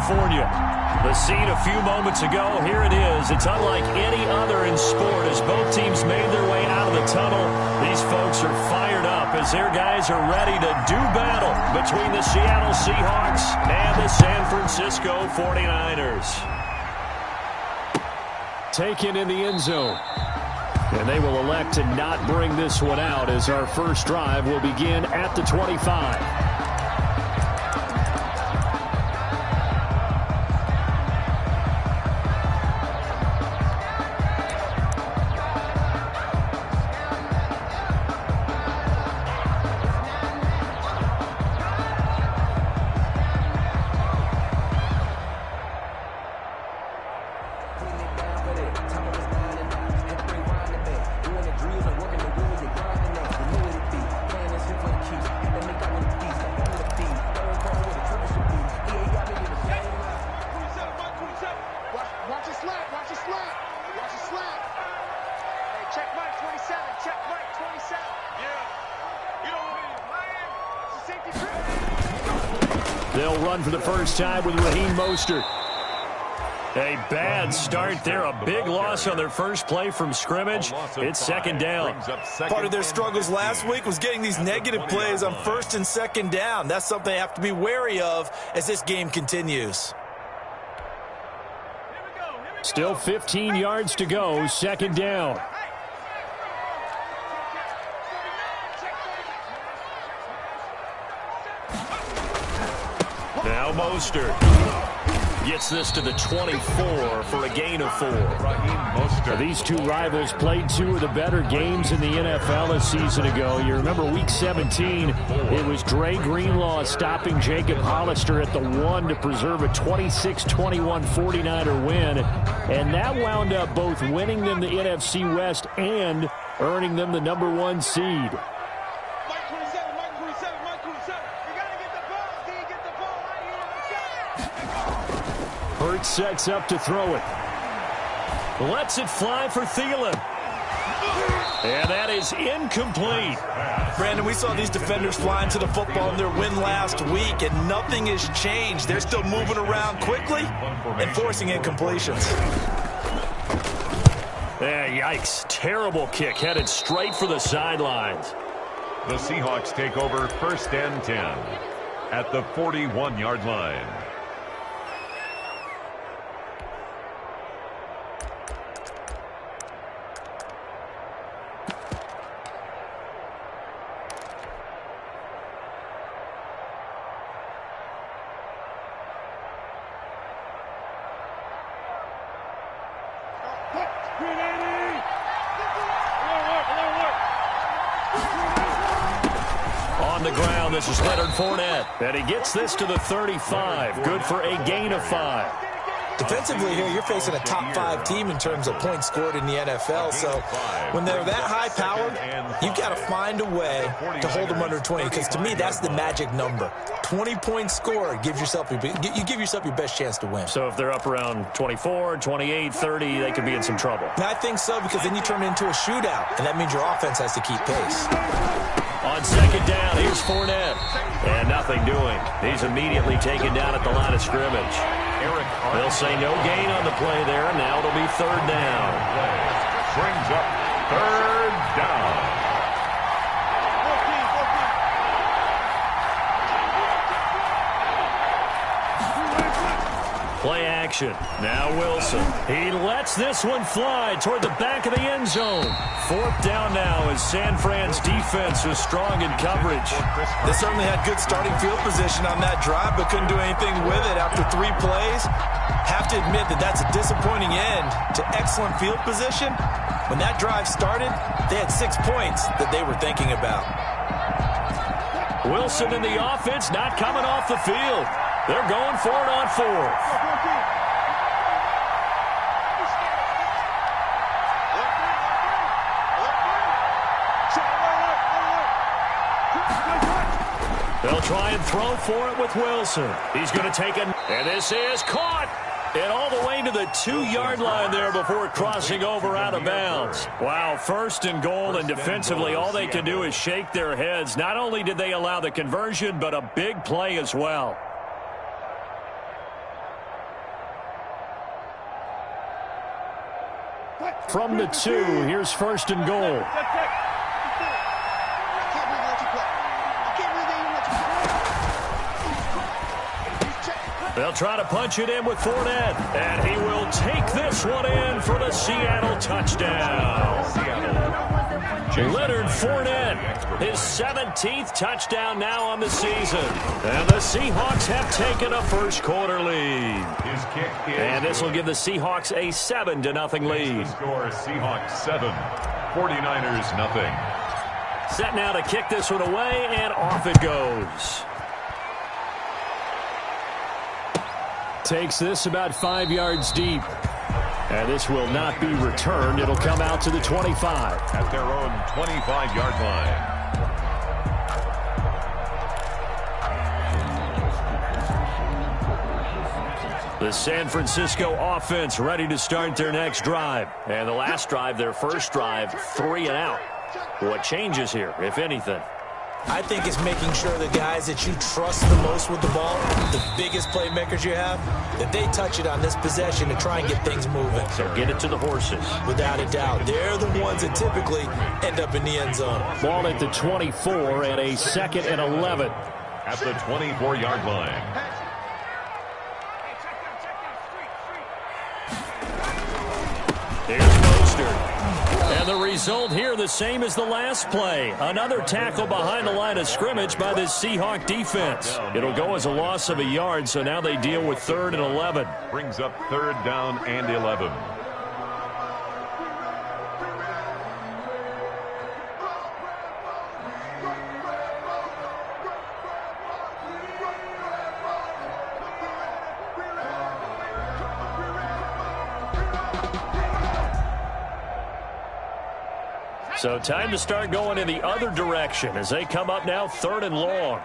California. The scene a few moments ago, here it is. It's unlike any other in sport as both teams made their way out of the tunnel. These folks are fired up as their guys are ready to do battle between the Seattle Seahawks and the San Francisco 49ers. Taken in the end zone. And they will elect to not bring this one out as our first drive will begin at the 25. They'll run for the first time with Raheem Mostert. A bad start there. A big loss on their first play from scrimmage. It's second down. Part of their struggles last week was getting these negative plays on first and second down. That's something they have to be wary of as this game continues. Still 15 yards to go. Second down. Now Mostert gets this to the 24 for a gain of 4. Now these two rivals played two of the better games in the NFL a season ago. You remember Week 17, it was Dre Greenlaw stopping Jacob Hollister at the 1 to preserve a 26-21 49er win. And that wound up both winning them the NFC West and earning them the #1 seed. Hurts sets up to throw it. Lets it fly for Thielen. And that is incomplete. Brandon, we saw these defenders flying to the football in their win last week, and nothing has changed. They're still moving around quickly and forcing incompletions. Yikes. Terrible kick headed straight for the sidelines. The Seahawks take over first and 10 at the 41-yard line. On the ground, this is Leonard Fournette. And he gets this to the 35. Good for a gain of 5. Defensively here, you're facing a top 5 team in terms of points scored in the NFL. So when they're that high-powered, you've got to find a way to hold them under 20. Because to me, that's the magic number. 20 points scored gives yourself you give yourself your best chance to win. So if they're up around 24, 28, 30, they could be in some trouble. And I think so, because then you turn it into a shootout, and that means your offense has to keep pace. On second down, here's Fournette. And nothing doing. He's immediately taken down at the line of scrimmage. They'll say no gain on the play there. Now it'll be third down. Brings up third down. Play action. Now Wilson. He lets this one fly toward the back of the end zone. Fourth down now as San Fran's defense was strong in coverage. They certainly had good starting field position on that drive, but couldn't do anything with it after 3 plays. Have to admit that that's a disappointing end to excellent field position. When that drive started, they had 6 points that they were thinking about. Wilson in the offense not coming off the field. They're going for it on 4th. They'll try and throw for it with Wilson. He's going to take it, and this is caught. And all the way to the 2-yard line there before crossing over out of bounds. Wow, first and goal, and defensively all they can do is shake their heads. Not only did they allow the conversion, but a big play as well. From the 2, here's first and goal. They'll try to punch it in with Fournette, and he will take this one in for the Seattle touchdown. Leonard Fournette, his 17th touchdown now on the season. And the Seahawks have taken a first quarter lead. And this will give the Seahawks a 7-0 lead. Score Seahawks 7, 49ers nothing. Set now to kick this one away, and off it goes. Takes this about 5 yards deep. And this will not be returned. It'll come out to the 25. At their own 25-yard line. The San Francisco offense ready to start their next drive. And the last drive, their first drive, 3 and out. What changes here, if anything? I think it's making sure the guys that you trust the most with the ball, the biggest playmakers you have, that they touch it on this possession to try and get things moving. So get it to the horses. Without a doubt. They're the ones that typically end up in the end zone. Ball at the 24 and a 2nd and 11. At the 24-yard line. Here's Mostert. And the result here the same as the last play. Another tackle behind the line of scrimmage by this Seahawk defense. It'll go as a loss of a yard, so now they deal with 3rd and 11. Brings up 3rd down and 11. So time to start going in the other direction as they come up now 3rd and long.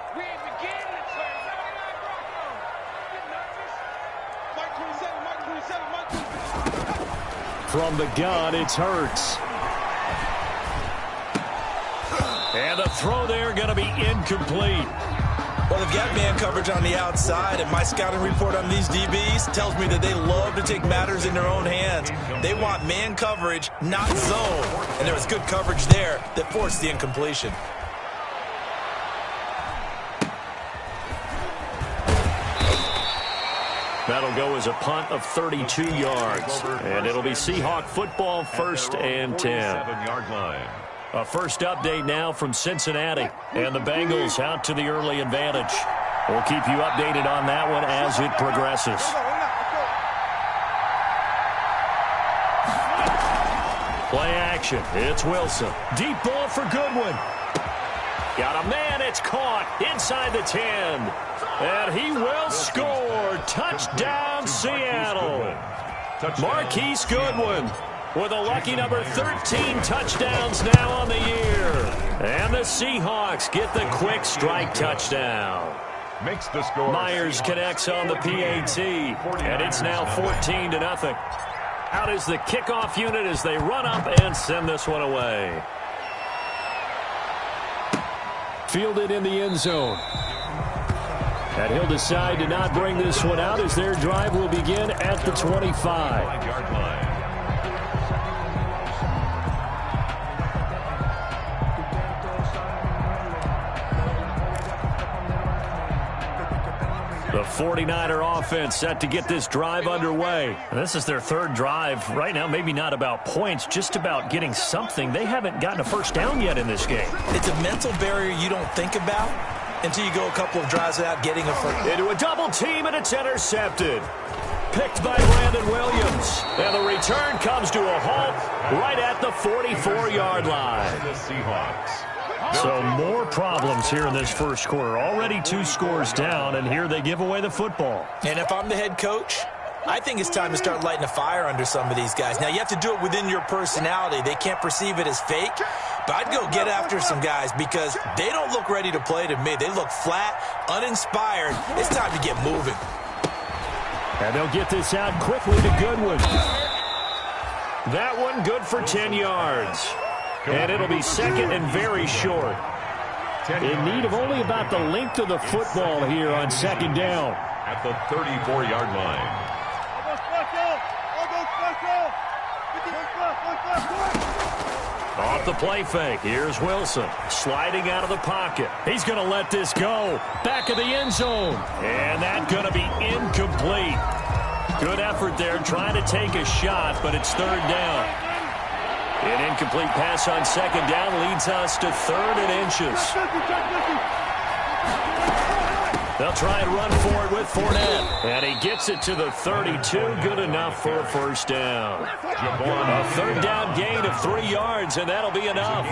From the gun, it's Hurts. And the throw there going to be incomplete. Well, they've got man coverage on the outside, and my scouting report on these DBs tells me that they love to take matters in their own hands. They want man coverage, not zone. And there was good coverage there that forced the incompletion. That'll go as a punt of 32 yards. And it'll be Seahawk football, 1st and 10. A first update now from Cincinnati. And the Bengals out to the early advantage. We'll keep you updated on that one as it progresses. Play action. It's Wilson. Deep ball for Goodwin. Got a man. It's caught inside the 10. And he will score. Touchdown, Seattle. Marquise Goodwin with a lucky number 13 touchdowns now on the year. And the Seahawks get the quick strike touchdown. Makes the score. Myers connects on the PAT, and it's now 14-0. Out is the kickoff unit as they run up and send this one away. Fielded in the end zone. And he'll decide to not bring this one out as their drive will begin at the 25-yard line. The 49er offense set to get this drive underway. This is their 3rd drive. Right now, maybe not about points, just about getting something. They haven't gotten a first down yet in this game. It's a mental barrier you don't think about until you go a couple of drives without getting a first. Into a double team, and it's intercepted. Picked by Brandon Williams. And the return comes to a halt right at the 44-yard line. The Seahawks. So more problems here in this first quarter. Already 2 scores down, and here they give away the football. And if I'm the head coach, I think it's time to start lighting a fire under some of these guys. Now, you have to do it within your personality. They can't perceive it as fake. But I'd go get after some guys because they don't look ready to play to me. They look flat, uninspired. It's time to get moving. And they'll get this out quickly to Goodwin. That one good for 10 yards. And it'll be 2nd and very short. In need of only about the length of the football here on 2nd down. At the 34-yard line. Off the play fake. Here's Wilson sliding out of the pocket. He's going to let this go. Back of the end zone. And that's going to be incomplete. Good effort there trying to take a shot, but it's third down. An incomplete pass on second down leads us to 3rd and inches. They'll try and run for it with Fournette. And he gets it to the 32. Good enough for a first down. A third down gain of 3 yards, and that'll be enough.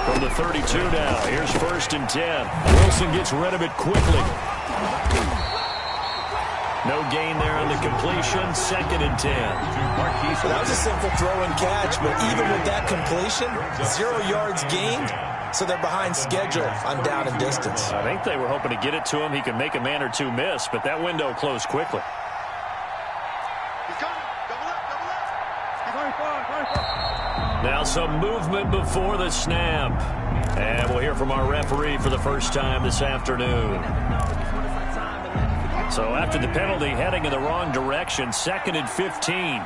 From the 32 now, here's 1st and 10. Wilson gets rid of it quickly. No gain there on the completion. 2nd and 10. That was a simple throw and catch, but even with that completion, 0 yards gained. So they're behind schedule on down and distance. I think they were hoping to get it to him. He could make a man or two miss, but that window closed quickly. Now some movement before the snap. And we'll hear from our referee for the first time this afternoon. So after the penalty, heading in the wrong direction, 2nd and 15.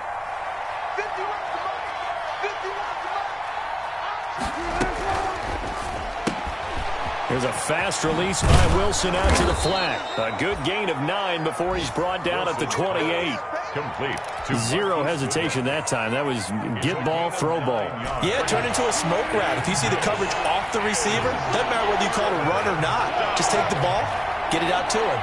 Here's a fast release by Wilson out to the flat. A good gain of 9 before he's brought down at the 28. Complete. 0 hesitation that time. That was get ball, throw ball. Yeah, turn into a smoke route. If you see the coverage off the receiver, doesn't matter whether you call it a run or not. Just take the ball, get it out to him.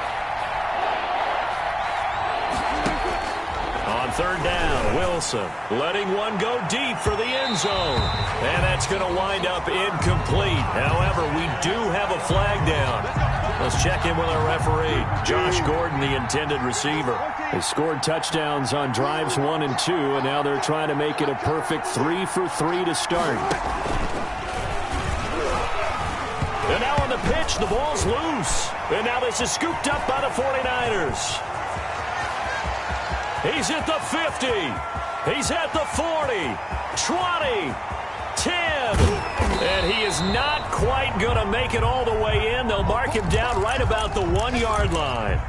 On 3rd down, Wilson letting one go deep for the end zone. And that's going to wind up incomplete. However, we do have a flag down. Let's check in with our referee, Josh Gordon, the intended receiver. They scored touchdowns on drives 1 and 2, and now they're trying to make it a perfect 3 for 3 to start. And now on the pitch, the ball's loose. And now this is scooped up by the 49ers. He's at the 50. He's at the 40, 20, 10. And he is not quite going to make it all the way in. They'll mark him down right about the 1-yard line.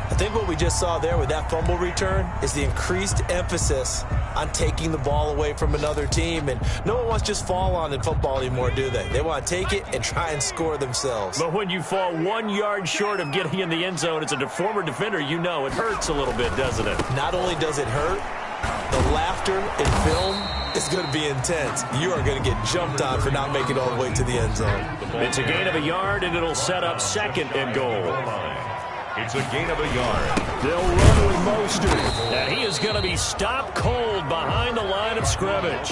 I think what we just saw there with that fumble return is the increased emphasis on taking the ball away from another team. And no one wants to just fall on in football anymore, do they? They want to take it and try and score themselves. But when you fall 1 yard short of getting in the end zone as a former defender, you know it hurts a little bit, doesn't it? Not only does it hurt, the laughter in film is going to be intense. You are going to get jumped on for not making it all the way to the end zone. It's a gain of a yard, and it'll set up 2nd and goal. It's a gain of a yard. They'll run with Mostert. And he is going to be stopped cold behind the line of scrimmage.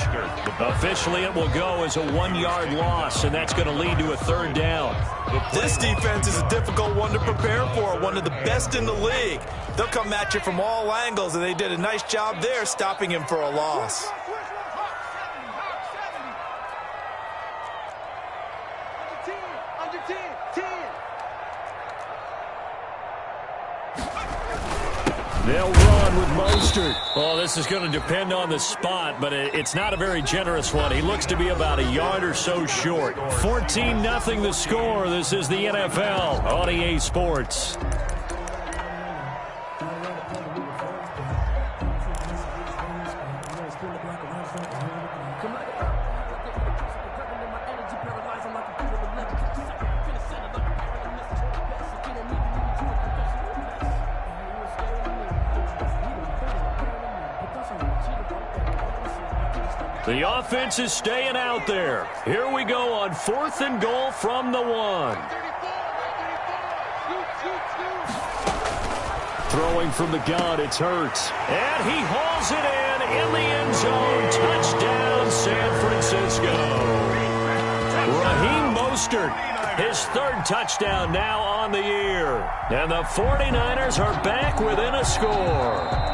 Officially, it will go as a 1-yard loss, and that's going to lead to a 3rd down. This defense is a difficult one to prepare for, one of the best in the league. They'll come at you from all angles, and they did a nice job there stopping him for a loss. They'll run with Mostert. Oh, this is going to depend on the spot, but it's not a very generous one. He looks to be about a yard or so short. 14-0 the score. This is the NFL on EA Sports. The offense is staying out there. Here we go on 4th and goal from the 1. Throwing from the gun, it's Hurts. And he hauls it in the end zone. Touchdown, San Francisco. Raheem Mostert, his 3rd touchdown now on the year. And the 49ers are back within a score.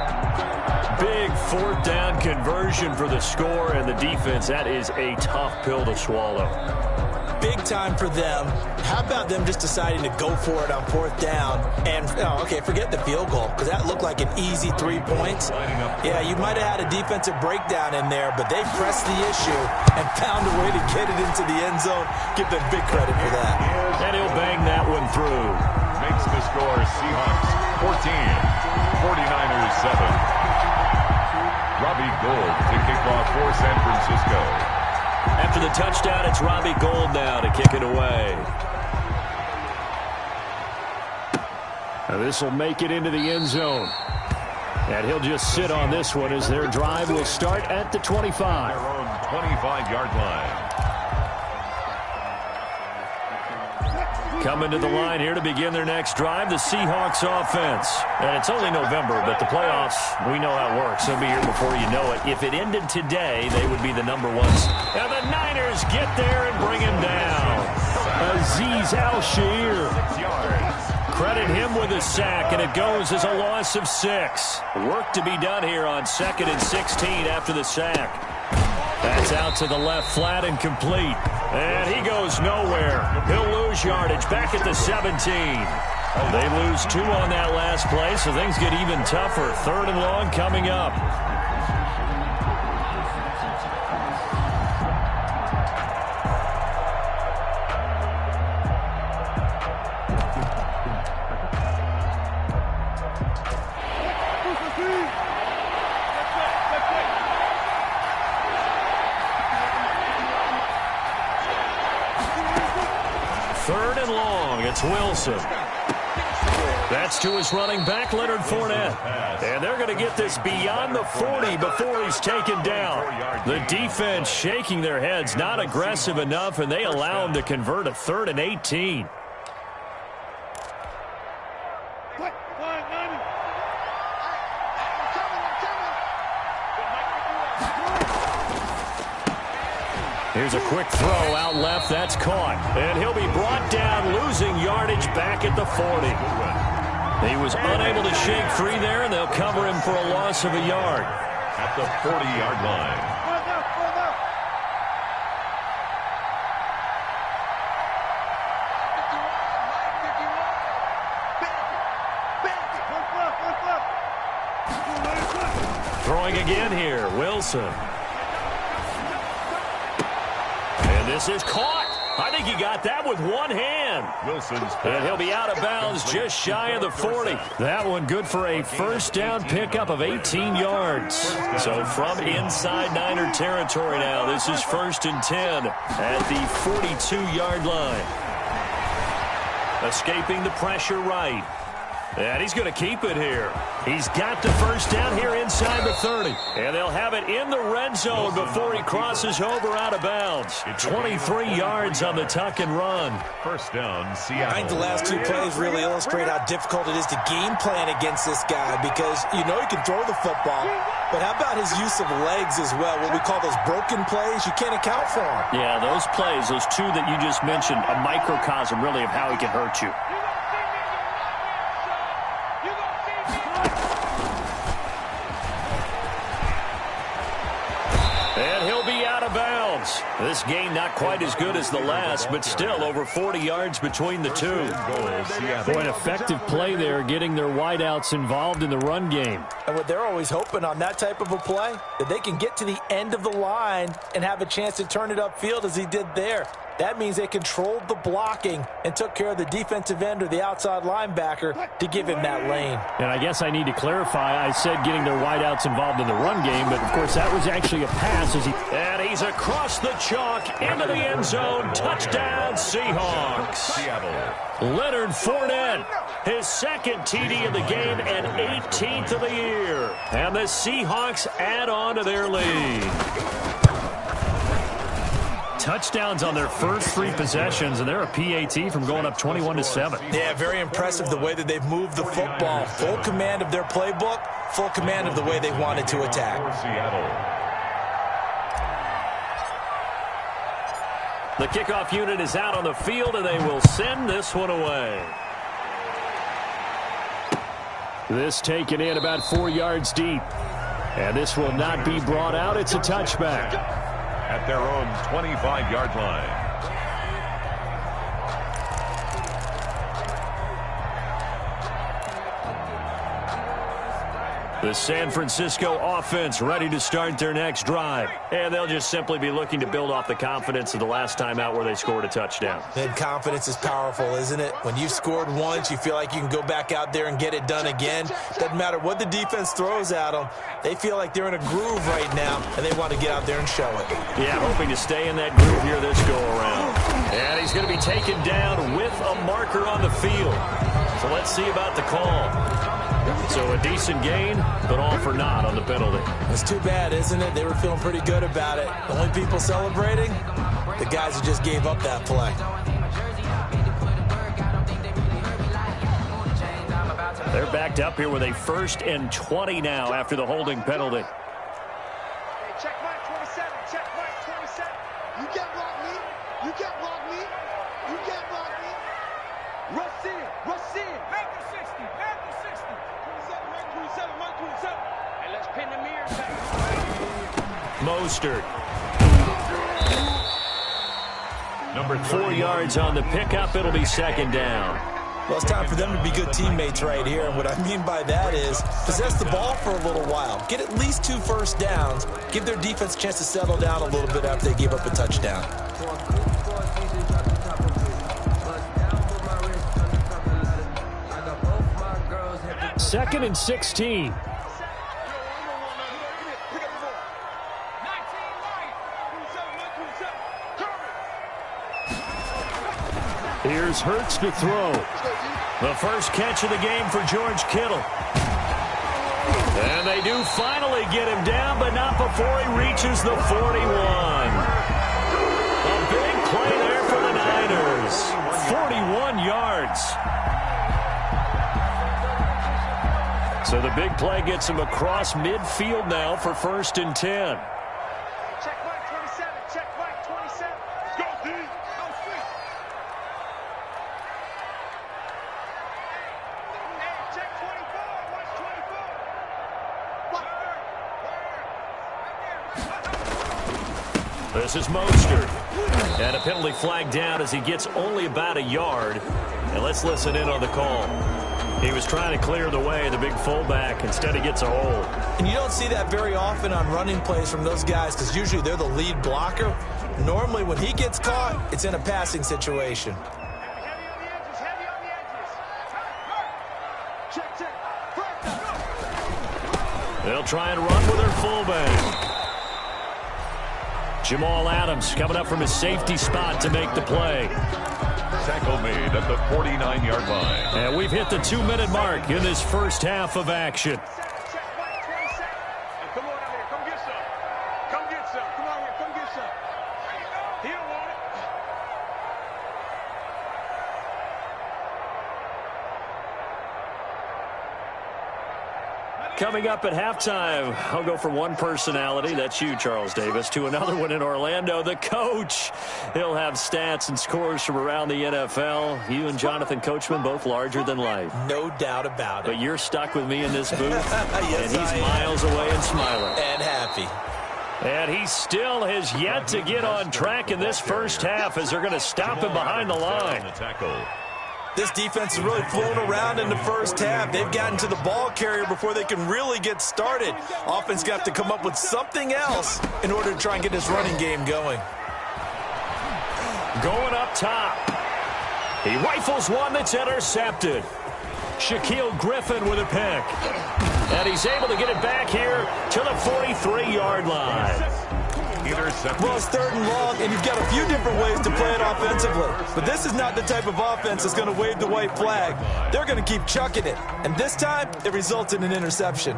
Big 4th down conversion for the score, and the defense, that is a tough pill to swallow. Big time for them. How about them just deciding to go for it on 4th down? And, okay, forget the field goal, because that looked like an easy 3 points. Yeah, you might have had a defensive breakdown in there, but they pressed the issue and found a way to get it into the end zone. Give them big credit for that. And he'll bang that one through. Makes the score Seahawks 14, 49ers 7. Robbie Gould after the touchdown, it's Robbie Gould now to kick it away. This will make it into the end zone. And he'll just sit on this one as their drive will start at the 25. Their own 25-yard line. Coming to the line here to begin their next drive, the Seahawks offense. And it's only November, but the playoffs, we know how it works. They'll be here before you know it. If it ended today, they would be the number ones. And the Niners get there and bring him down. Azeez Al-Shaair. Credit him with a sack, and it goes as a loss of 6. Work to be done here on 2nd and 16 after the sack. That's out to the left flat and complete. And he goes nowhere. He'll lose yardage back at the 17. They lose 2 on that last play, so things get even tougher. 3rd and long coming up. It's Wilson. That's to his running back, Leonard Fournette. And they're going to get this beyond the 40 before he's taken down. The defense shaking their heads, not aggressive enough, and they allow him to convert a 3rd and 18. Here's a quick throw out left. That's caught. And he'll be brought down, losing yardage back at the 40. He was unable to shake free there, and they'll cover him for a loss of a yard. At the 40-yard line. Throwing again here, Wilson. This is caught. I think he got that with one hand. Wilson's and he'll be out of bounds just shy of the 40. That one good for a first down pickup of 18 yards. So from inside Niner territory now, this is 1st and 10 at the 42-yard line. Escaping the pressure right. And he's going to keep it here. He's got the first down here inside the 30. And they'll have it in the red zone before he crosses over out of bounds. 23 yards on the tuck and run. First down, Seattle. I think the last 2 plays really illustrate how difficult it is to game plan against this guy because you know he can throw the football. But how about his use of legs as well? What we call those broken plays, you can't account for them. Yeah, those plays, those 2 that you just mentioned, a microcosm really of how he can hurt you. This game not quite as good as the last, but still over 40 yards between the 2. Boy, an effective play there, getting their wideouts involved in the run game. And what they're always hoping on that type of a play, that they can get to the end of the line and have a chance to turn it upfield as he did there. That means they controlled the blocking and took care of the defensive end or the outside linebacker to give him that lane. And I guess I need to clarify, I said getting their wideouts involved in the run game, but of course that was actually a pass. And he's across the chalk into the end zone. Touchdown, Seahawks. Seattle. Leonard Fournette, his 2nd TD of the game and 18th of the year. And the Seahawks add on to their lead. Touchdowns on their first 3 possessions, and they're a PAT from going up 21-7. Yeah, very impressive the way that they've moved the football. Full command of their playbook, full command of the way they wanted to attack. Seattle. The kickoff unit is out on the field, and they will send this one away. This taken in about 4 yards deep. And this will not be brought out. It's a touchback. At their own 25-yard line. The San Francisco offense ready to start their next drive. And they'll just simply be looking to build off the confidence of the last time out where they scored a touchdown. And confidence is powerful, isn't it? When you've scored once, you feel like you can go back out there and get it done again. Doesn't matter what the defense throws at them. They feel like they're in a groove right now, and they want to get out there and show it. Yeah, hoping to stay in that groove here this go-around. And he's going to be taken down with a marker on the field. So let's see about the call. So a decent gain, but all for naught on the penalty. It's too bad, isn't it? They were feeling pretty good about it. The only people celebrating, the guys who just gave up that play. They're backed up here with a 1st and 20 now after the holding penalty. Check Mike 27, check Mike 27. You can't block me. You can't block me. You can't block me. Rush in, rush in. Back to 60, back to 60. 27, Mike 27, Mike 27. Hey, let's pin the mirror back. Mostert. Number 4 yards on the pickup. It'll be 2nd down. Well, it's time for them to be good teammates right here. And what I mean by that is possess the ball for a little while. Get at least 2 first downs. Give their defense a chance to settle down a little bit after they give up a touchdown. 2nd and 16. Here's Hurts to throw. The first catch of the game for George Kittle. And they do finally get him down, but not before he reaches the 41. A big play there for the Niners. 41 yards. So the big play gets him across midfield now for 1st and 10. Check Mike 27, check Mike 27. Let's go, D. Go straight. Hey, check 24, watch 24. This is Mostert. And a penalty flag down as he gets only about a yard. And let's listen in on the call. He was trying to clear the way, the big fullback. Instead, he gets a hold. And you don't see that very often on running plays from those guys because usually they're the lead blocker. Normally, when he gets caught, it's in a passing situation. Heavy on the edges, heavy on the edges. Check, check. They'll try and run with their fullback. Jamal Adams coming up from his safety spot to make the play. Tackle made at the 49-yard line. And we've hit the 2-minute mark in this first half of action. Check Mike 27. Hey, come on out here, come get some. Come get some. Come on here, come get some. He don't want it. Coming up at halftime, I'll go from one personality, that's you, Charles Davis, to another one in Orlando, the coach. He'll have stats and scores from around the NFL. You and Jonathan Coachman, both larger than life. No doubt about it. But you're stuck with me in this booth, Yes, and he's miles away and smiling. And happy. And he still has yet to get on track in this first half as they're going to stop him behind the line. This defense is really flown around in the first half. They've gotten to the ball carrier before they can really get started. Offense got to come up with something else in order to try and get this running game going. Going up top. He rifles one that's intercepted. Shaquille Griffin with a pick. And he's able to get it back here to the 43-yard line. Well, it's 3rd and long, and you've got a few different ways to play it offensively. But this is not the type of offense that's going to wave the white flag. They're going to keep chucking it. And this time, it results in an interception.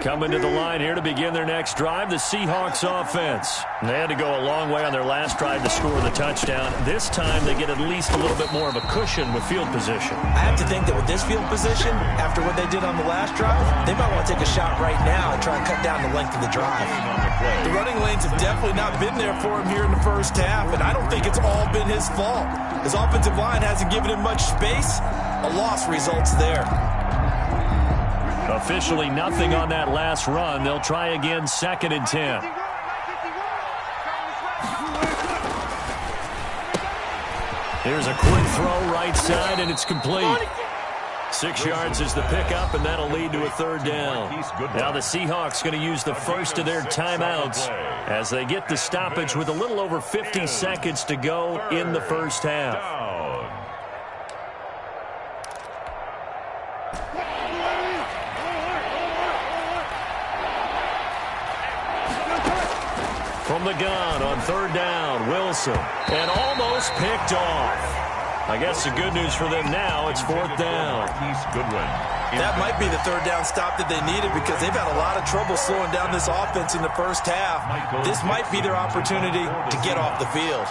Coming to the line here to begin their next drive, the Seahawks offense. They had to go a long way on their last drive to score the touchdown. This time they get at least a little bit more of a cushion with field position. I have to think that with this field position, after what they did on the last drive, they might want to take a shot right now and try and cut down the length of the drive. The running lanes have definitely not been there for him here in the first half, and I don't think it's all been his fault. His offensive line hasn't given him much space. A loss results there. Officially nothing on that last run. They'll try again, 2nd and 10. Here's a quick throw right side, and it's complete. 6 yards is the pickup, and that'll lead to a third down. Now the Seahawks going to use the first of their timeouts as they get the stoppage with a little over 50 seconds to go in the first half. From the gun on third down, Wilson, and almost picked off. I guess the good news for them now, it's fourth down. That might be the third down stop that they needed because they've had a lot of trouble slowing down this offense in the first half. This might be their opportunity to get off the field.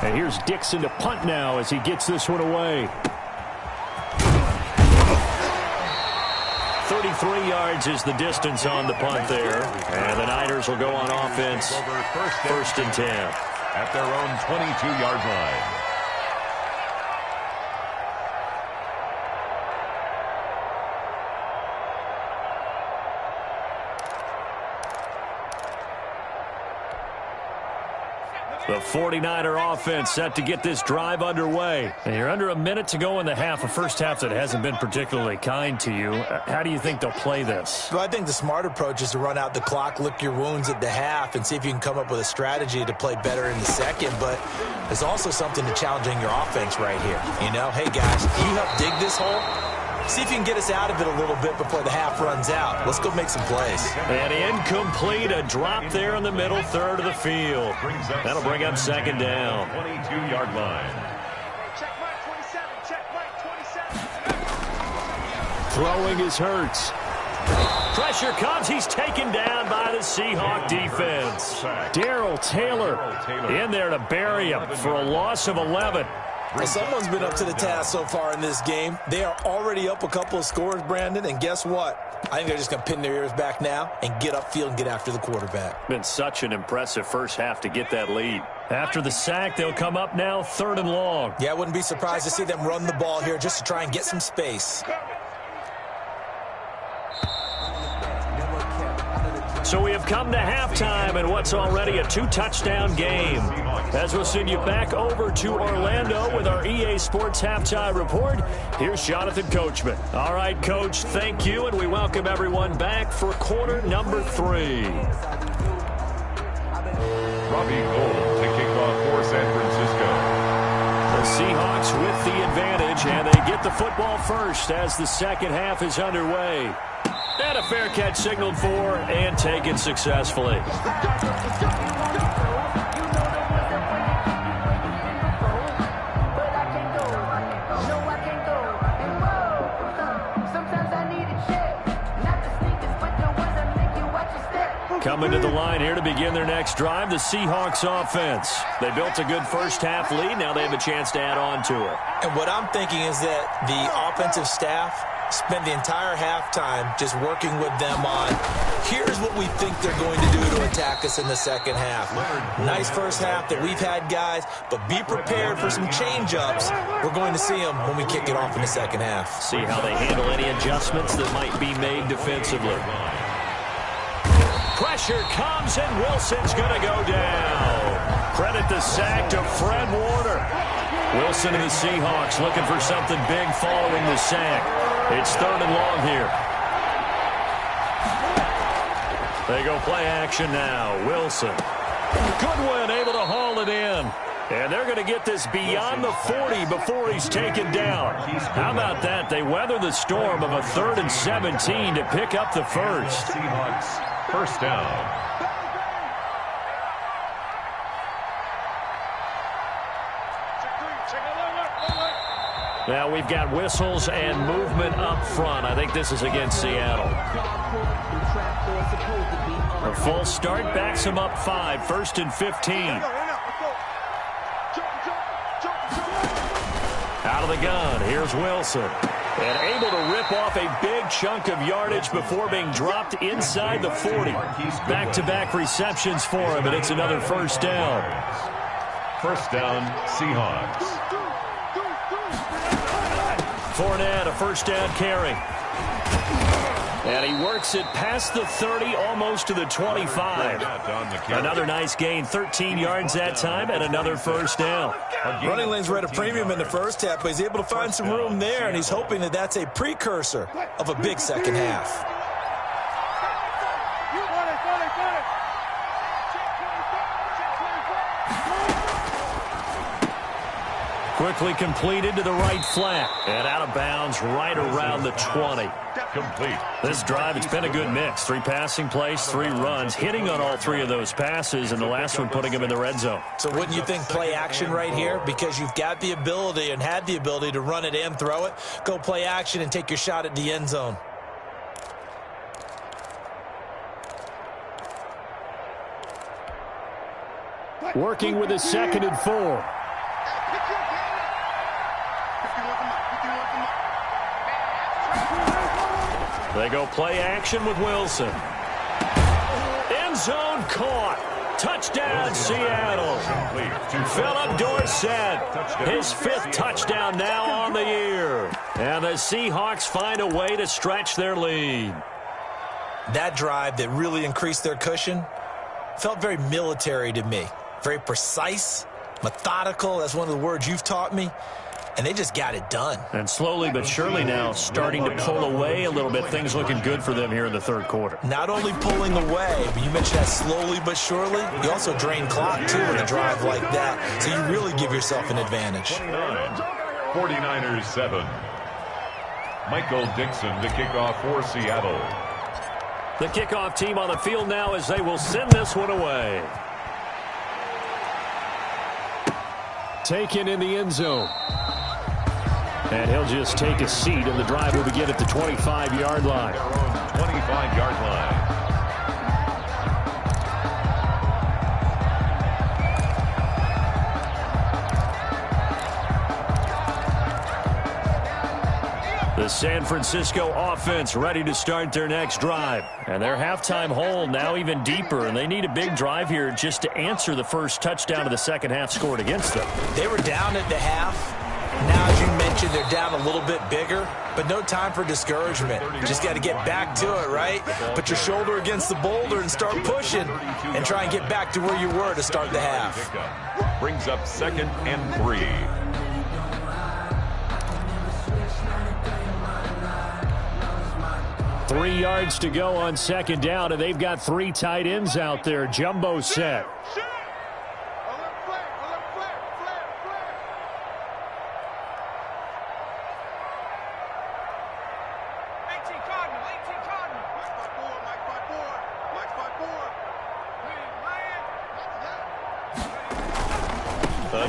And here's Dixon to punt now as he gets this one away. 33 yards is the distance on the punt there. And the Niners will go on offense first and 10. At their own 22-yard line. The 49er offense set to get this drive underway. And you're under a minute to go in the half, a first half that hasn't been particularly kind to you. How do you think they'll play this? Well, I think the smart approach is to run out the clock, lick your wounds at the half, and see if you can come up with a strategy to play better in the second. But there's also something to challenging your offense right here. You know, hey, guys, can you help dig this hole? See if you can get us out of it a little bit before the half runs out. Let's go make some plays. And incomplete, a drop there in the middle third of the field. That'll bring up second down. 22-yard line. Check Mike 27. Check Mike 27. Throwing is Hurts. Pressure comes. He's taken down by the Seahawk defense. Darrell Taylor in there to bury him for a loss of 11. Well, someone's been up to the task so far in this game. They are already up a couple of scores, Brandon, and guess what? I think they're just going to pin their ears back now and get upfield and get after the quarterback. Been such an impressive first half to get that lead. After the sack, they'll come up now third and long. Yeah, I wouldn't be surprised to see them run the ball here just to try and get some space. So we have come to halftime in what's already a 2-touchdown game. As we'll send you back over to Orlando with our EA Sports Halftime Report, here's Jonathan Coachman. All right, Coach, thank you, and we welcome everyone back for quarter number 3. Robbie Gould to kick off for San Francisco. The Seahawks with the advantage, and they get the football first as the second half is underway. And a fair catch signaled for and taken successfully. Coming to the line here to begin their next drive, the Seahawks offense. They built a good first half lead. Now they have a chance to add on to it. And what I'm thinking is that the offensive staff spend the entire halftime just working with them on, here's what we think they're going to do to attack us in the second half. Nice first half that we've had, guys, but be prepared for some change-ups. We're going to see them when we kick it off in the second half. See how they handle any adjustments that might be made defensively. Pressure comes, and Wilson's going to go down. Credit the sack to Fred Warner. Wilson and the Seahawks looking for something big following the sack. It's third and long here. They go play action now. Wilson. Goodwin able to haul it in. And they're going to get this beyond the 40 before he's taken down. How about that? They weather the storm of a 3rd and 17 to pick up the first. Seahawks first down. Now we've got whistles and movement up front. I think this is against Seattle. A full start backs him up 5, 1st and 15. Out of the gun, here's Wilson. And able to rip off a big chunk of yardage before being dropped inside the 40. Back-to-back receptions for him, and it's another first down. First down, Seahawks. Fournette, a first down carry. And he works it past the 30, almost to the 25. Another nice gain, 13 yards that time, and another first down. Running lanes were at a premium in the first half, but he's able to find some room there, and he's hoping that that's a precursor of a big second half. Quickly completed to the right flat. And out of bounds right around the 20. Complete. This drive, it's been a good mix. 3 passing plays, 3 runs, hitting on all 3 of those passes, and the last one putting him in the red zone. So wouldn't you think play action right here? Because you've got the ability and had the ability to run it and throw it. Go play action and take your shot at the end zone. Working with his 2nd and 4. They go play action with Wilson. End zone caught. Touchdown, Seattle. Philip Dorsett, his 5th touchdown now on the year. And the Seahawks find a way to stretch their lead. That drive that really increased their cushion felt very military to me. Very precise, methodical. That's one of the words you've taught me. And they just got it done. And slowly but surely now starting to pull away a little bit. Things looking good for them here in the 3rd quarter. Not only pulling away, but you mentioned that slowly but surely. You also drain clock, too, in a drive like that. So you really give yourself an advantage. 49ers 7. Michael Dixon to kick off for Seattle. The kickoff team on the field now as they will send this one away. Taken in the end zone. And he'll just take a seat, and the drive will begin at the 25-yard line. 25-yard line. The San Francisco offense ready to start their next drive. And their halftime hole now even deeper, and they need a big drive here just to answer the first touchdown of the second half scored against them. They were down at the half. Now, as you mentioned, they're down a little bit bigger, but no time for discouragement. Just got to get back to it, right? Put your shoulder against the boulder and start pushing and try and get back to where you were to start the half. Brings up 2nd and 3. Three yards to go on 2nd down, and they've got 3 tight ends out there. Jumbo set.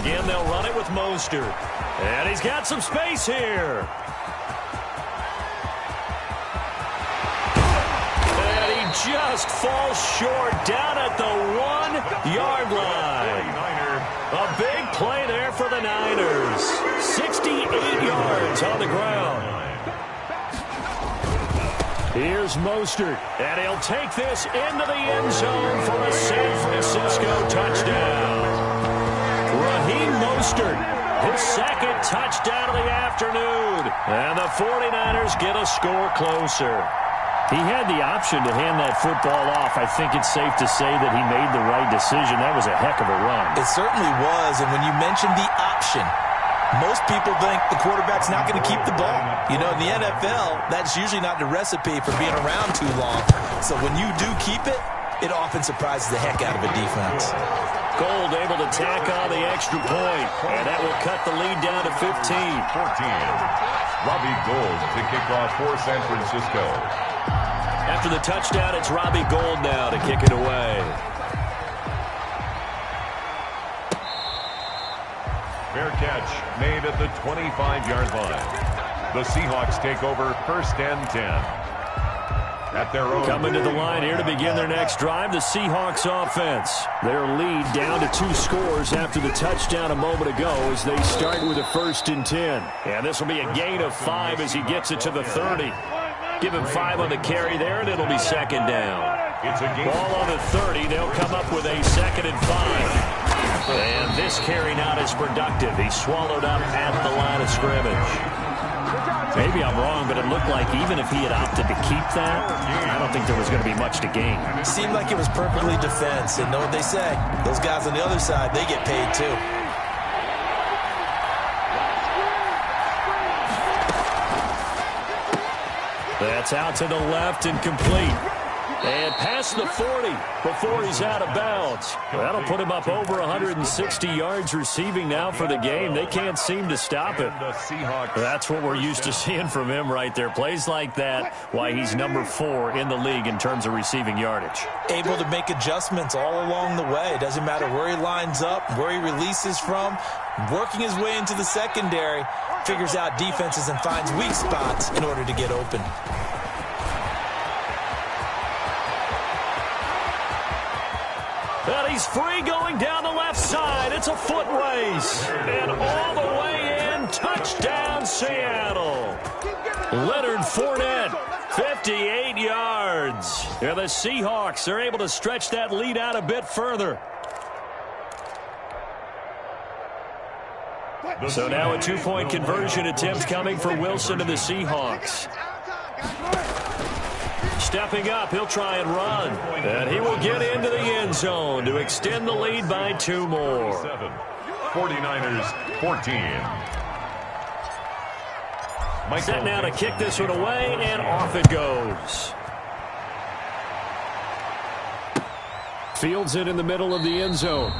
Again, they'll run it with Mostert. And he's got some space here. And he just falls short down at the 1-yard line. A big play there for the Niners. 68 yards on the ground. Here's Mostert, and he'll take this into the end zone for a San Francisco touchdown. Raheem Mostert, his 2nd touchdown of the afternoon. And the 49ers get a score closer. He had the option to hand that football off. I think it's safe to say that he made the right decision. That was a heck of a run. It certainly was, and when you mentioned the option, most people think the quarterback's not going to keep the ball. You know, in the NFL, that's usually not the recipe for being around too long. So when you do keep it, it often surprises the heck out of a defense. Gold able to tack on the extra point, and that will cut the lead down to 15. 14. Robbie Gould to kick off for San Francisco. After the touchdown, it's Robbie Gould now to kick it away. Fair catch made at the 25-yard line. The Seahawks take over 1st and 10. At their own. Coming to the line here to begin their next drive, the Seahawks offense. Their lead down to 2 scores after the touchdown a moment ago as they start with a 1st and 10. And this will be a gain of 5 as he gets it to the 30. Give him 5 on the carry there, and it'll be 2nd down. It's a game. Ball on the 30. They'll come up with a 2nd and 5. And this carry not as productive. He swallowed up at the line of scrimmage. Maybe I'm wrong, but it looked like even if he had opted to keep that, I don't think there was going to be much to gain. Seemed like it was perfectly defense, and know what they say. Those guys on the other side, they get paid too. That's out to the left and complete. And past the 40 before he's out of bounds. That'll put him up over 160 yards receiving now for the game. They can't seem to stop him. That's what we're used to seeing from him right there. Plays like that, why he's number 4 in the league in terms of receiving yardage. Able to make adjustments all along the way. It doesn't matter where he lines up, where he releases from. Working his way into the secondary, figures out defenses and finds weak spots in order to get open. And he's free going down the left side. It's a foot race. And all the way in, touchdown Seattle. Leonard Fournette, 58 yards. And the Seahawks are able to stretch that lead out a bit further. So now a 2-point conversion attempt coming for Wilson and the Seahawks. Stepping up, he'll try and run. And he will get into the end zone to extend the lead by 2 more. 49ers 14. Set now to kick this one away, and off it goes. Fields it in the middle of the end zone.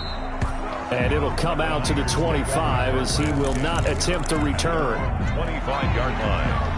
And it'll come out to the 25 as he will not attempt to return. 25-yard line.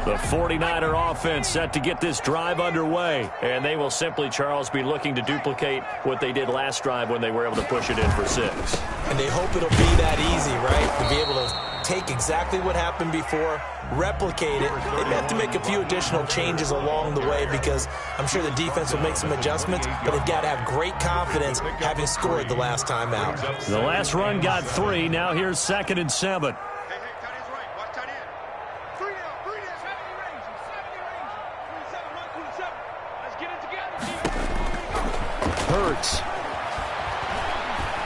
The 49er offense set to get this drive underway. And they will simply, Charles, be looking to duplicate what they did last drive when they were able to push it in for 6. And they hope it'll be that easy, right? To be able to take exactly what happened before, replicate it. They may have to make a few additional changes along the way because I'm sure the defense will make some adjustments, but they've got to have great confidence having scored the last time out. The last run got 3. Now here's 2nd and 7. Hurts.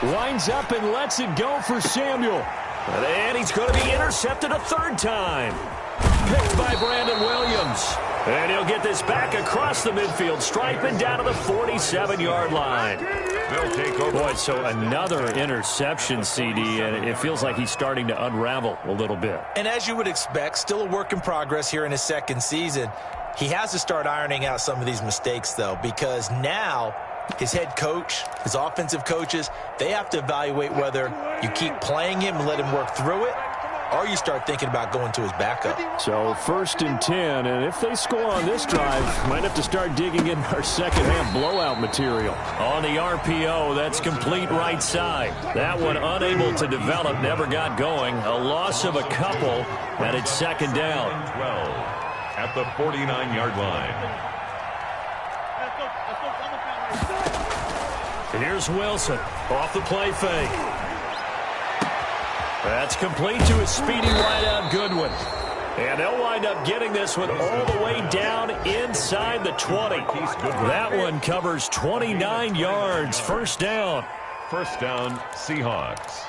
Winds up and lets it go for Samuel. And he's going to be intercepted a 3rd time. Picked by Brandon Williams. And he'll get this back across the midfield stripe and down to the 47-yard line. They'll take over. Boy, so another interception, CD, and it feels like he's starting to unravel a little bit. And as you would expect, still a work in progress here in his 2nd season. He has to start ironing out some of these mistakes, though, because now his head coach, his offensive coaches, they have to evaluate whether you keep playing him and let him work through it, or you start thinking about going to his backup. So 1st and 10, and if they score on this drive, might have to start digging in our second-half blowout material. On the RPO, that's complete right side. That one unable to develop, never got going. A loss of a couple, and it's 2nd down. 12 at the 49-yard line. Here's Wilson off the play fake. That's complete to his speedy wideout Goodwin. And they'll wind up getting this one all the way down inside the 20. That one covers 29 yards. 1st down. 1st down, Seahawks.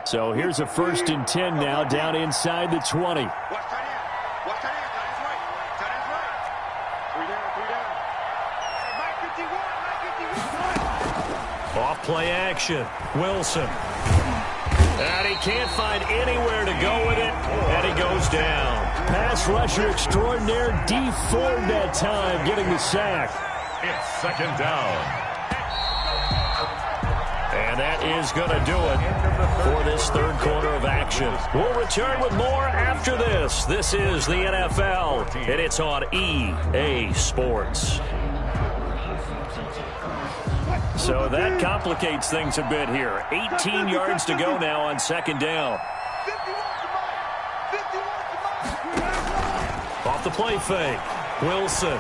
So here's a 1st and 10 now down inside the 20. Watch tight end. Watch tight end. Tight end's right. Tight end's right. 3 down. 3 down. Hey, Mike 51. Mike 51. Off play action. Wilson. And he can't find anywhere to go with it. And he goes down. Pass rusher extraordinaire. D Ford that time getting the sack. It's 2nd down. And that is going to do it for this 3rd quarter of action. We'll return with more after this. This is the NFL, and it's on EA Sports. So that complicates things a bit here. 18 yards to go now on 2nd down. Off the play fake. Wilson.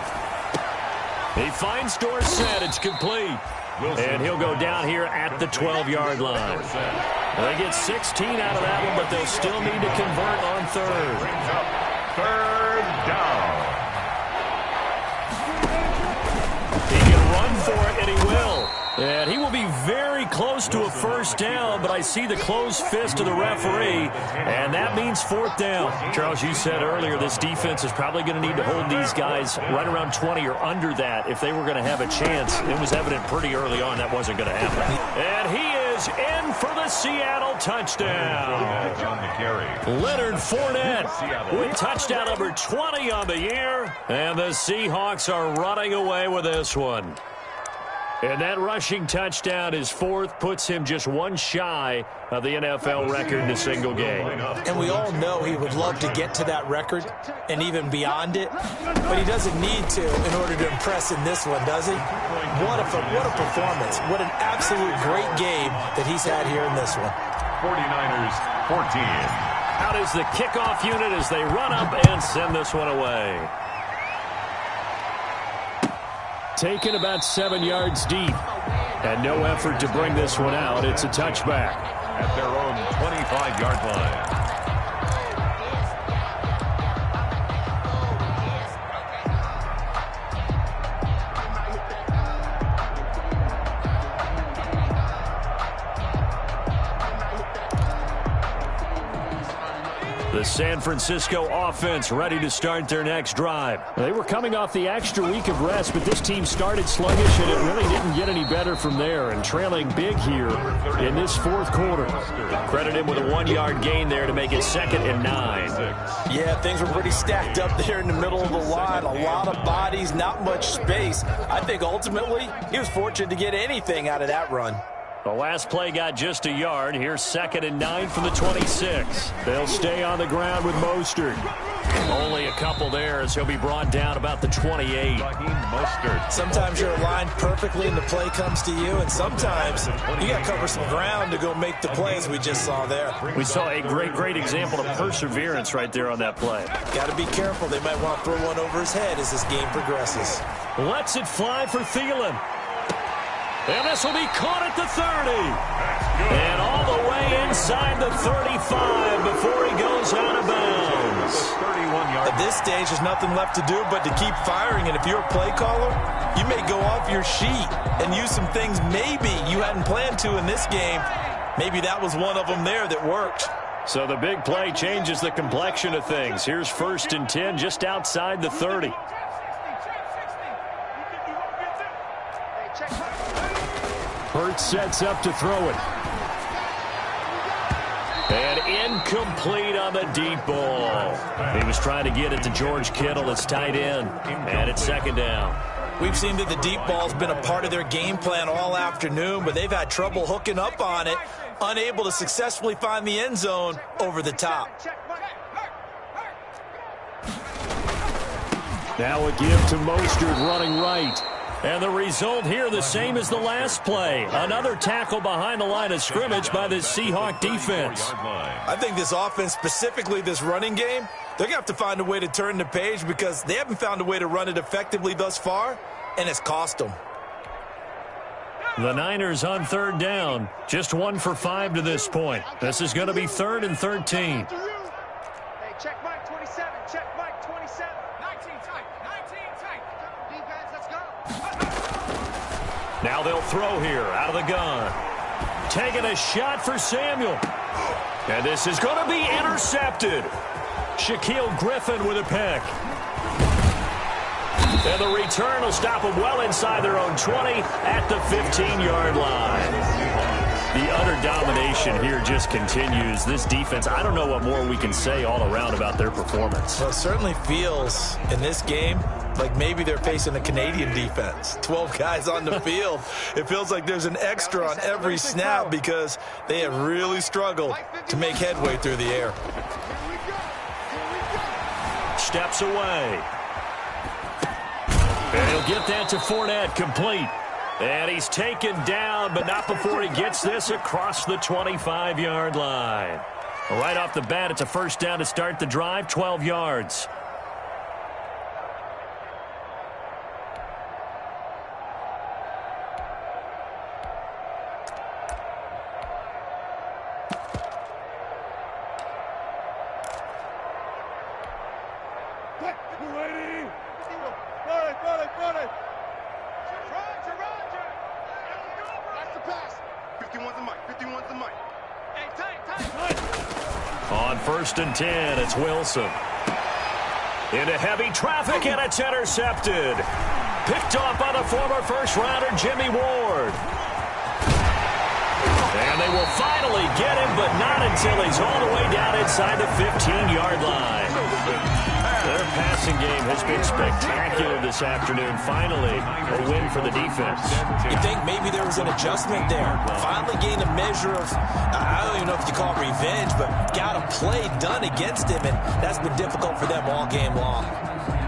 He finds Dorsett. It's complete. And he'll go down here at the 12-yard line. They get 16 out of that one, but they'll still need to convert on third. Third down. He can run for it, and he will. And he will be very close to a first down, but I see the closed fist of the referee, and that means fourth down. Charles, you said earlier this defense is probably going to need to hold these guys right around 20 or under that if they were going to have a chance. It was evident pretty early on that wasn't going to happen. And he is in for the Seattle touchdown. Leonard Fournette with touchdown number 20 on the year, and the Seahawks are running away with this one. And that rushing touchdown, his fourth, puts him just one shy of the NFL record in a single game. And we all know he would love to get to that record and even beyond it, but he doesn't need to in order to impress in this one, does he? What a performance. What an absolute great game that he's had here in this one. 49ers 14. Out is the kickoff unit as they run up and send this one away. Taken about 7 yards deep. And no effort to bring this one out. It's a touchback. At their own 25-yard line. The San Francisco offense ready to start their next drive. They were coming off the extra week of rest, but this team started sluggish, and it really didn't get any better from there, and trailing big here in this fourth quarter. Credit him with a 1-yard gain there to make it 2nd and 9. Yeah, things were pretty stacked up there in the middle of the line. A lot of bodies, not much space. I think ultimately he was fortunate to get anything out of that run. The last play got just a yard. Here's 2nd and 9 from the 26. They'll stay on the ground with Mostert. Only a couple there as he'll be brought down about the 28. Sometimes you're aligned perfectly and the play comes to you, and sometimes you got to cover some ground to go make the plays we just saw there. We saw a great example of perseverance right there on that play. Got to be careful. They might want to throw one over his head as this game progresses. Lets it fly for Thielen. And this will be caught at the 30. And all the way inside the 35 before he goes out of bounds. At this stage, there's nothing left to do but to keep firing. And if you're a play caller, you may go off your sheet and use some things maybe you hadn't planned to in this game. Maybe that was one of them there that worked. So the big play changes the complexion of things. Here's 1st and 10 just outside the 30. Hurts sets up to throw it. And incomplete on the deep ball. He was trying to get it to George Kittle. It's tight end. And it's 2nd down. We've seen that the deep ball's been a part of their game plan all afternoon, but they've had trouble hooking up on it, unable to successfully find the end zone over the top. Now a give to Mostert running right. And the result here the same as the last play. Another tackle behind the line of scrimmage by the Seahawk defense. I think this offense, specifically this running game, they're going to have to find a way to turn the page because they haven't found a way to run it effectively thus far, and it's cost them. The Niners on 3rd down. Just 1 for 5 to this point. This is going to be 3rd and 13. Hey, check Mike 27. Check Mike 27. 19 tight. 19 tight. Defense, let's go. Now they'll throw here out of the gun. Taking a shot for Samuel. And this is going to be intercepted. Shaquille Griffin with a pick. And the return will stop them well inside their own 20 at the 15-yard line. The utter domination here just continues. This defense, I don't know what more we can say all around about their performance. Well, it certainly feels in this game like maybe they're facing a Canadian defense. 12 guys on the field. It feels like there's an extra on every snap because they have really struggled to make headway through the air. Steps away. And he'll get that to Fournette, complete. And he's taken down, but not before he gets this across the 25-yard line. Right off the bat, it's a first down to start the drive, 12 yards. 1st and 10. It's Wilson. Into heavy traffic, and it's intercepted. Picked off by the former first-rounder Jimmy Ward. And they will finally get him, but not until he's all the way down inside the 15-yard line. Their passing game has been spectacular this afternoon. Finally, a win for the defense. You think maybe there was an adjustment there. Finally gained a measure of, I don't even know if you call it revenge, but got a play done against him, and that's been difficult for them all game long.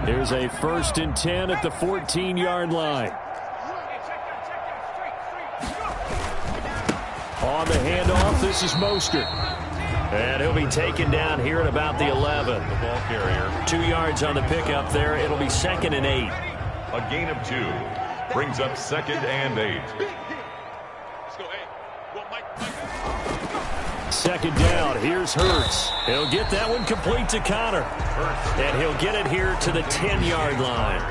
Here's a 1st and 10 at the 14-yard line. On the handoff, this is Mostert. And he'll be taken down here at about the 11. The ball carrier. 2 yards on the pickup there. It'll be 2nd and 8. A gain of 2. Brings up 2nd and 8. 2nd down. Here's Hurts. He'll get that one complete to Connor. And he'll get it here to the 10-yard line.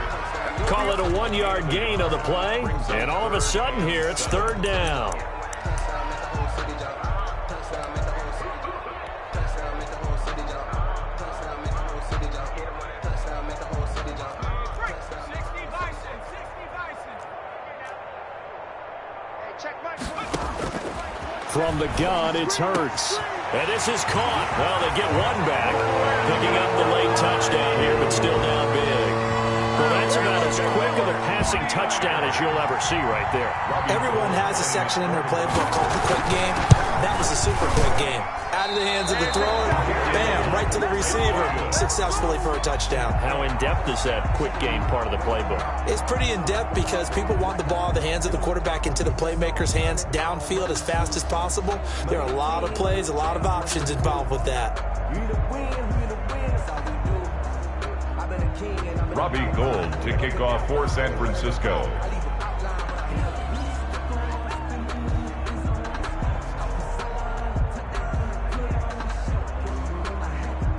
Call it a 1-yard gain on the play. And all of a sudden here, it's 3rd down. From the gun, it's Hurts. And this is caught. Well, they get one back. Picking up the late touchdown here, but still down big. Well, that's about as quick of a passing touchdown as you'll ever see right there. Everyone has a section in their playbook called the quick game. That was a super quick game. Out of the hands of the thrower, bam, right to the receiver, successfully for a touchdown. How in-depth is that quick game part of the playbook? It's pretty in-depth because people want the ball in the hands of the quarterback into the playmaker's hands downfield as fast as possible. There are a lot of plays, a lot of options involved with that. Robbie Gould to kick off for San Francisco.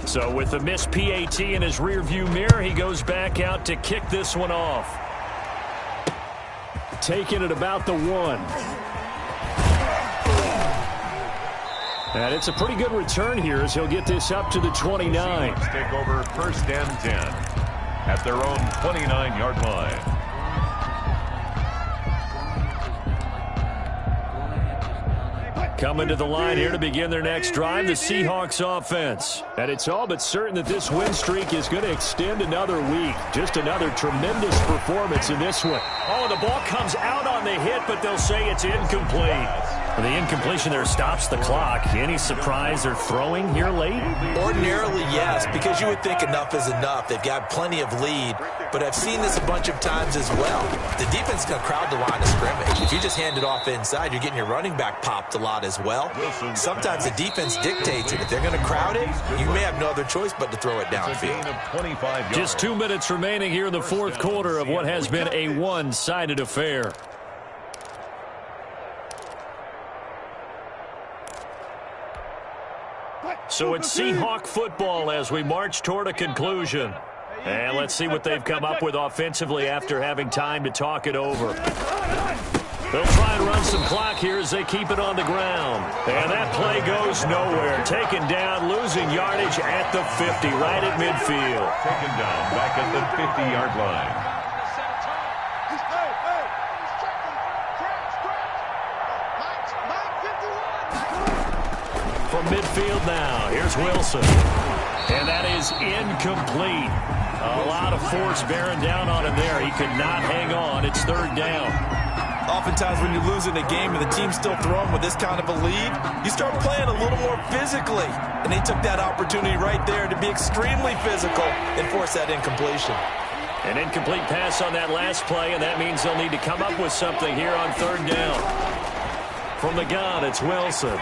So with the missed PAT in his rearview mirror, he goes back out to kick this one off. Taking it about the 1. And it's a pretty good return here as he'll get this up to the 29. Take over 1st and 10 at their own 29-yard line. Coming to the line here to begin their next drive, the Seahawks offense. And it's all but certain that this win streak is going to extend another week. Just another tremendous performance in this one. Oh, the ball comes out on the hit, but they'll say it's incomplete. The incompletion there stops the clock. Any surprise they're throwing here late? Ordinarily, yes, because you would think enough is enough. They've got plenty of lead, but I've seen this a bunch of times as well. The defense is going to crowd the line of scrimmage. If you just hand it off inside, you're getting your running back popped a lot as well. Sometimes the defense dictates it. If they're going to crowd it, you may have no other choice but to throw it downfield. Just 2 minutes remaining here in the 4th quarter of what has been a one-sided affair. So it's Seahawk football as we march toward a conclusion. And let's see what they've come up with offensively after having time to talk it over. They'll try and run some clock here as they keep it on the ground. And that play goes nowhere. Taken down, losing yardage at the 50, right at midfield. Taken down back at the 50-yard line. From midfield now, here's Wilson. And that is incomplete. A lot of force bearing down on him there. He could not hang on. It's 3rd down. Oftentimes when you're losing a game and the team's still throwing with this kind of a lead, you start playing a little more physically. And they took that opportunity right there to be extremely physical and force that incompletion. An incomplete pass on that last play, and that means they'll need to come up with something here on 3rd down. From the gun, it's Wilson.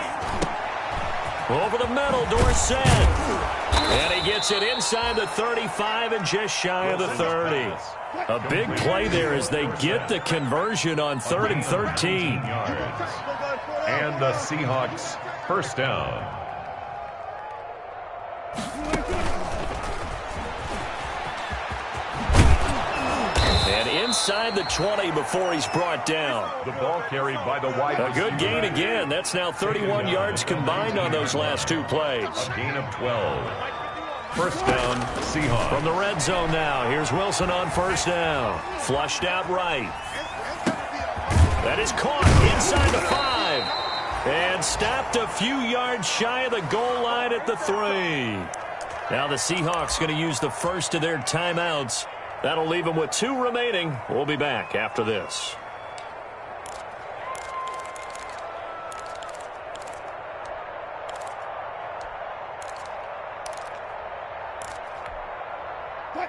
Over the middle, Dorsett. And he gets it inside the 35 and just shy of the 30. A big play there as they get the conversion on 3rd and 13. And the Seahawks 1st down. And inside the 20 before he's brought down. The ball carried by the wide receiver. A good gain again. That's now 31 yards combined on those last 2 plays. A gain of 12. First down, Seahawks. From the red zone now, here's Wilson on first down. Flushed out right. That is caught inside the 5. And stopped a few yards shy of the goal line at the 3. Now the Seahawks going to use the first of their timeouts. That'll leave them with 2 remaining. We'll be back after this.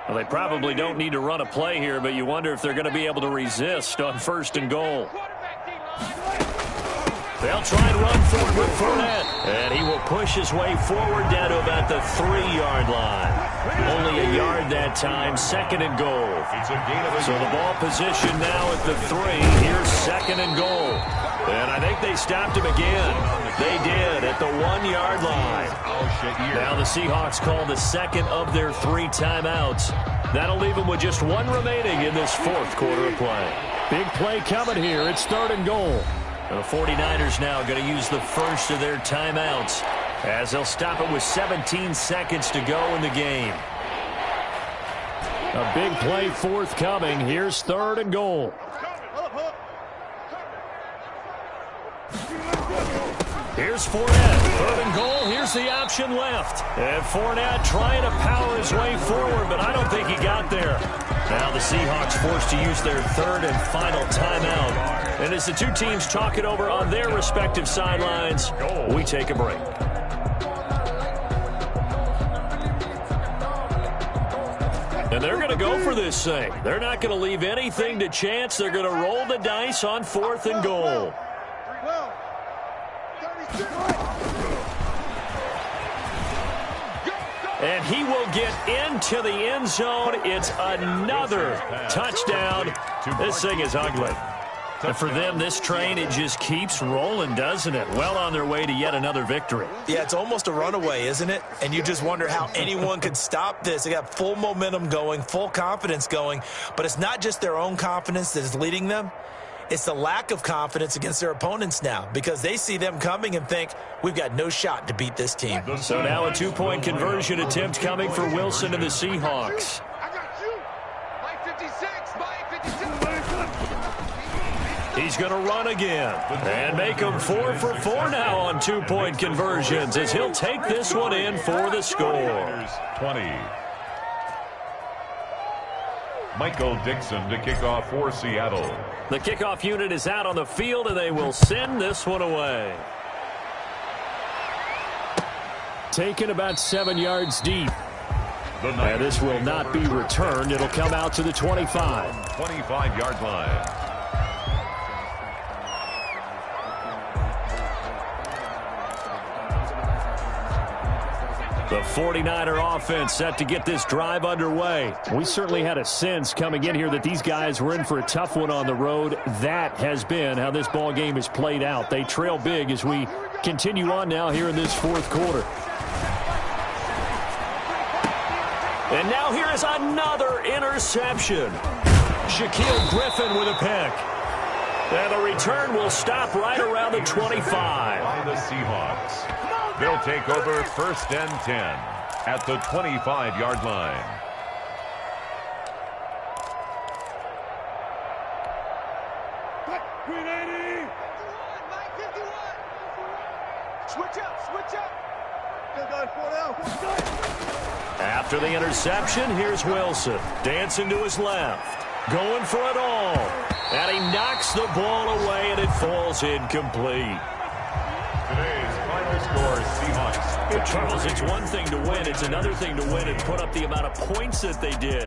Well, they probably don't need to run a play here, but you wonder if they're going to be able to resist on first and goal. They'll try and run forward with Fournette. And he will push his way forward down to about the 3-yard line. Only a yard that time, second and goal. So the ball position now at the 3. Here's second and goal. And I think they stopped him again. They did at the 1-yard line. Now the Seahawks call the second of their 3 timeouts. That'll leave them with just 1 remaining in this 4th quarter of play. Big play coming here. It's third and goal. The 49ers now going to use the first of their timeouts as they'll stop it with 17 seconds to go in the game. A big play forthcoming. Here's third and goal. Here's Fournette. Third and goal. Here's the option left. And Fournette trying to power his way forward, but I don't think he got there. Now the Seahawks forced to use their 3rd and final timeout. And as the 2 teams talk it over on their respective sidelines, we take a break. And they're going to go for this thing. They're not going to leave anything to chance. They're going to roll the dice on 4th and goal. And he will get into the end zone. It's another touchdown. This thing is ugly. And for them, this train, it just keeps rolling, doesn't it? Well on their way to yet another victory. Yeah, it's almost a runaway, isn't it? And you just wonder how anyone could stop this. They got full momentum going, full confidence going. But it's not just their own confidence that is leading them. It's the lack of confidence against their opponents now because they see them coming and think, we've got no shot to beat this team. So now a 2-point conversion attempt coming for Wilson and the Seahawks. He's going to run again and make him 4 for 4 now on 2-point conversions as he'll take this one in for the score. 20. Michael Dixon to kick off for Seattle. The kickoff unit is out on the field, and they will send this one away. Taken about 7 yards deep. And this will not be returned. It'll come out to the 25. 25-yard line. The 49er offense set to get this drive underway. We certainly had a sense coming in here that these guys were in for a tough one on the road. That has been how this ball game is played out. They trail big as we continue on now here in this 4th quarter. And now here is another interception. Shaquille Griffin with a pick. And the return will stop right around the 25. By the Seahawks. They'll take over first and 10 at the 25-yard line. After the interception, here's Wilson. Dancing to his left. Going for it all. And he knocks the ball away, and it falls incomplete. Today's final score, Seahawks. Charles, it's one thing to win. It's another thing to win and put up the amount of points that they did.